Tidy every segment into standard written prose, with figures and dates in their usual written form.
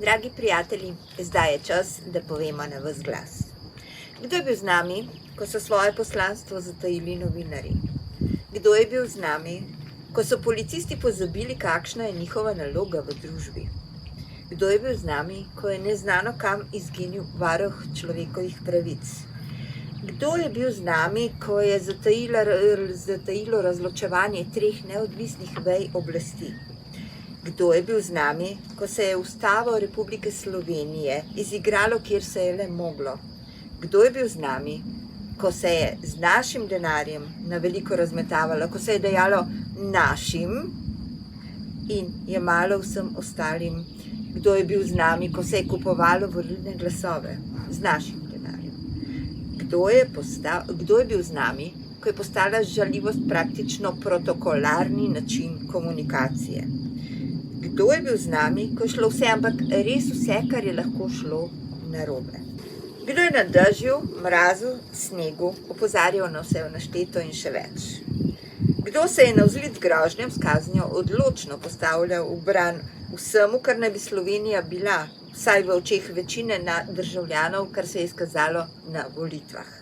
Dragi prijatelji, zdaj je čas, da povemo na ves glas. Kdo je bil z nami, ko so svoje poslanstvo zatajili novinarji? Kdo je bil z nami, ko so policisti pozabili, kakšna je njihova naloga v družbi? Kdo je bil z nami, ko je neznano kam izginil varuh človekovih pravic? Kdo je bil z nami, ko je zatajilo razločevanje treh neodvisnih vej oblasti? Kdo je bil z nami, ko se je Ustavo Republike Slovenije izigralo, kjer se je le moglo? Kdo je bil z nami, ko se je z našim denarjem na veliko razmetavalo, ko se je dejalo našim in jemalo vsem ostalim? Kdo je bil z nami, ko se je kupovalo volilne glasove z našim denarjem? Kdo je bil z nami, ko je postala žaljivost praktično protokolarni način komunikacije? Kdo je bil z nami, ko je šlo vse, ampak res vse, kar je lahko šlo narobe? Kdo je na dežju, mrazu, snegu opozarjal na vse našteto in še več? Kdo se je navzlic grožnjam s kaznijo odločno postavljal v bran vsemu, kar naj bi Slovenija bila, vsaj v očeh večine državljanov, kar se je izkazalo na volitvah?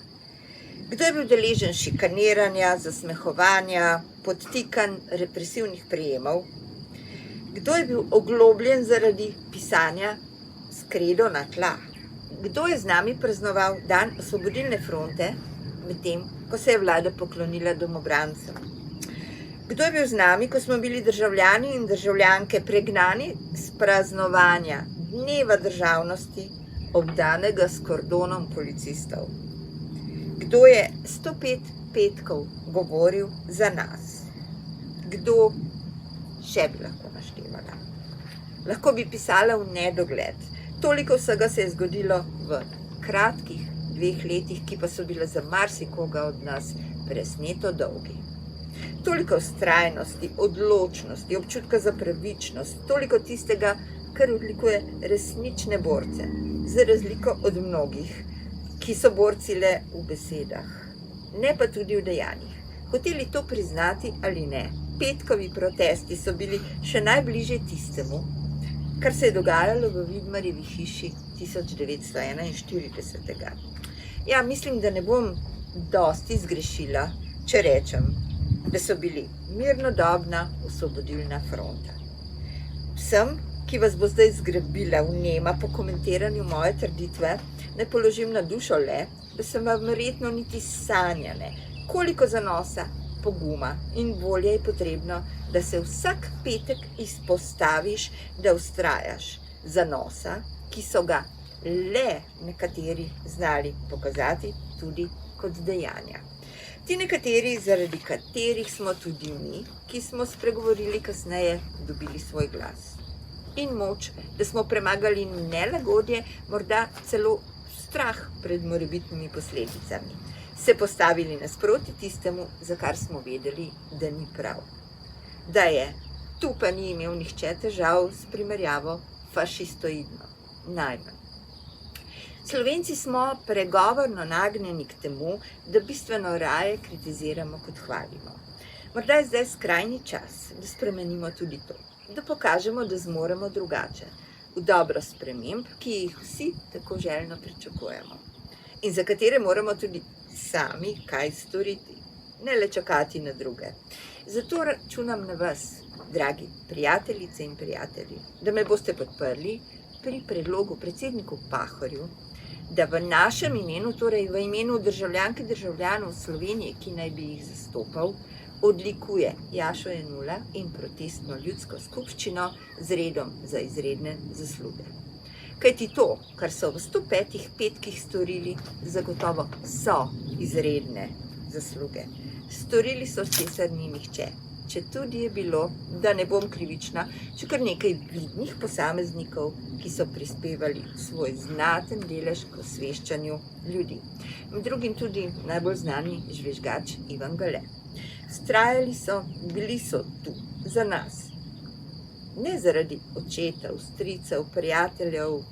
Kdo je bil deležen šikaniranja, zasmehovanja, podtikanj, represivnih prijemov? Kdo je bil oglobljen zaradi pisanja s kredo na tla? Kdo je z nami praznoval dan Osvobodilne fronte, medtem ko se je vlada poklonila domobrancem? Kdo je bil z nami, ko smo bili državljani in državljanke pregnani z praznovanja Dneva državnosti, obdanega s kordonom policistov? Kdo je 105 petkov govoril za nas? Kdo še bi lahko naštevala? Lahko bi pisala v nedogled. Toliko vsega se je zgodilo v kratkih 2 letih, ki pa so bile za marsikoga od nas presneto dolgi. Toliko vztrajnosti, odločnosti, občutka za pravičnost, toliko tistega, kar odlikuje resnične borce, za razliko od mnogih, ki so borci le v besedah, ne pa tudi v dejanjih. Hoteli to priznati ali ne, petkovi protesti so bili še najbližje tistemu, kar se je dogajalo v Vidmarjevi hiši 1941. Ja, mislim, da ne bom dosti zgrešila, če rečem, da so bili mirnodobna osvobodilna fronta. Vsem, ki vas bo zdaj zgrabila vnema po komentiranju moje trditve, ne položim na dušo le, da sem vam verjetno niti sanjane, koliko zanosa, poguma in volje je potrebno, da se vsak petek izpostaviš, da vztrajaš, zanosa, ki so ga le nekateri znali pokazati tudi kot dejanja. Ti nekateri, zaradi katerih smo tudi mi, ki smo spregovorili kasneje, dobili svoj glas in moč, da smo premagali nelagodje, morda celo strah pred morebitnimi posledicami, se postavili nasproti tistemu, za kar smo vedeli, da ni prav. Da je, tu pa ni imel nihče težav s primerjavo fašistoidno, najmanj. Slovenci smo pregovorno nagnjeni k temu, da bistveno raje kritiziramo kot hvalimo. Morda je zdaj skrajni čas, da spremenimo tudi to, da pokažemo, da zmoremo drugače, v dobro sprememb, ki jih vsi tako željno pričakujemo in za katere moramo tudi sami kaj storiti, ne le čakati na druge. Zato računam na vas, dragi prijateljice in prijatelji, da me boste podprli pri predlogu predsedniku Pahorju, da v našem imenu, torej v imenu državljanke državljanov Slovenije, ki naj bi jih zastopal, odlikuje Jašo Jenulla in protestno ljudsko skupščino z redom za izredne zasluge. Kajti to, kar so v 105 petkih storili, zagotovo so izredne zasluge. Storili so, česar ni nihče, četudi je bilo, da ne bom krivična, še kar nekaj vidnih posameznikov, ki so prispevali svoj znaten delež k osveščanju ljudi. Med drugim tudi najbolj znani žvižgač Ivan Gale. Vztrajali so, bili so tu, za nas. Ne zaradi očetov, stricev, prijateljev,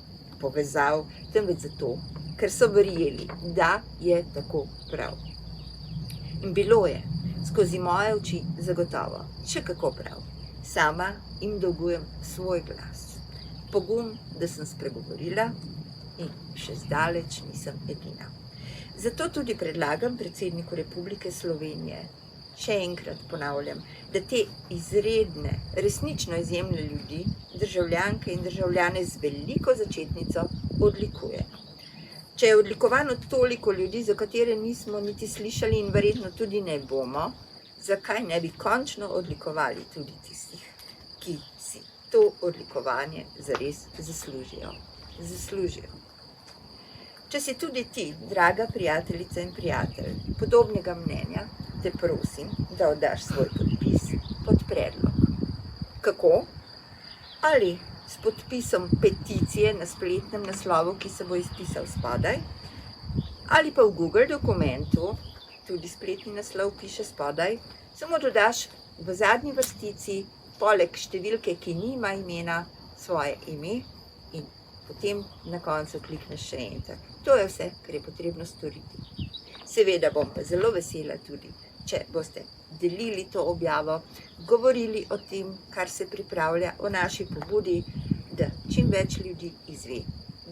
povezav, temveč zato, ker so verjeli, da je tako prav. In bilo je, skozi moje oči zagotovo, še kako prav. Sama jim dolgujem svoj glas. pogum, da sem spregovorila in še zdaleč nisem edina. Zato tudi predlagam predsedniku Republike Slovenije, še enkrat ponavljam, da te izredne, resnično izjemne ljudi, državljanke in državljane z veliko začetnico odlikuje. Če je odlikovano toliko ljudi, za katere nismo niti slišali in verjetno tudi ne bomo, zakaj ne bi končno odlikovali tudi tistih, ki si to odlikovanje zares zaslužijo. Če si tudi ti, draga prijateljica in prijatelj, podobnega mnenja, te prosim, da oddaš svoj podpis pod predlog. Kako? Ali s podpisom peticije na spletnem naslovu, ki se bo izpisal spodaj, ali pa v Google dokumentu, tudi spletni naslov piše spodaj, samo dodaš v zadnji vrstici, poleg številke, ki nima imena, svoje ime in potem na koncu klikneš še enter. To je vse, kar je potrebno storiti. Seveda bom pa zelo vesela tudi, če boste delili to objavo, govorili o tem, kar se pripravlja, o naši pobudi, da čim več ljudi izve,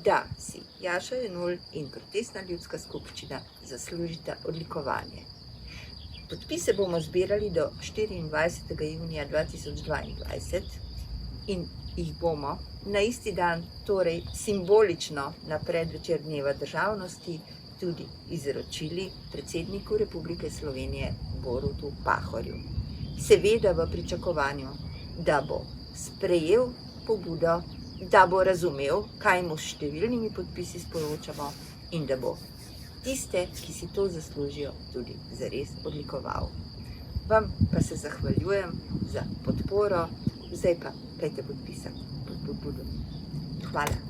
da si Jaša Jenull in Protestna ljudska skupščina zaslužita odlikovanje. Podpise bomo zbirali do 24. junija 2022 in jih bomo na isti dan, torej simbolično na predvečer Dneva državnosti, tudi izročili predsedniku Republike Slovenije Borutu Pahorju. Seveda v pričakovanju, da bo sprejel pobudo, da bo razumel, kaj mu s številnimi podpisi sporočamo in da bo tiste, ki si to zaslužijo, tudi zares odlikoval. Vam pa se zahvaljujem za podporo, zdaj pa dajte podpisati pod pobudo. Hvala.